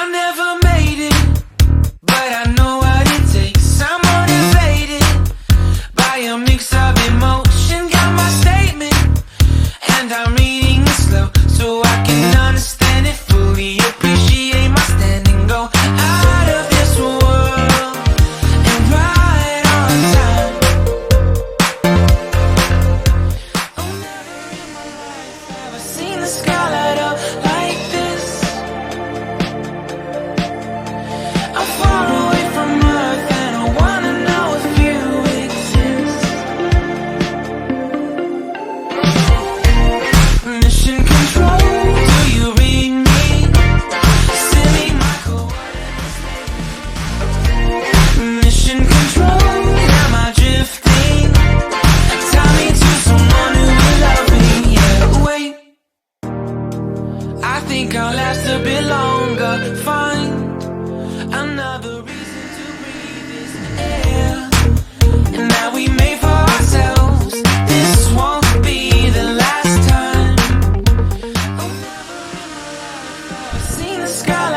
I never made it, but I know what it takes. I'm motivated by a mix of emotion. Got my statement, and I'm reading it slow so I can understand it fully. Appreciate my standing, go out of this world and right on time. Oh, never in my life have I seen the sky light up like this. I'm far away from Earth and I wanna know if you exist. Mission control, do you read me? Send me my coordinates. Mission control, am I drifting? Tie me to someone who will love me. Yeah, wait, I think I'll last a bit longer. Find another reason to breathe this air, and that we made for ourselves. This won't be the last time. Oh, never in my life have I seen the sky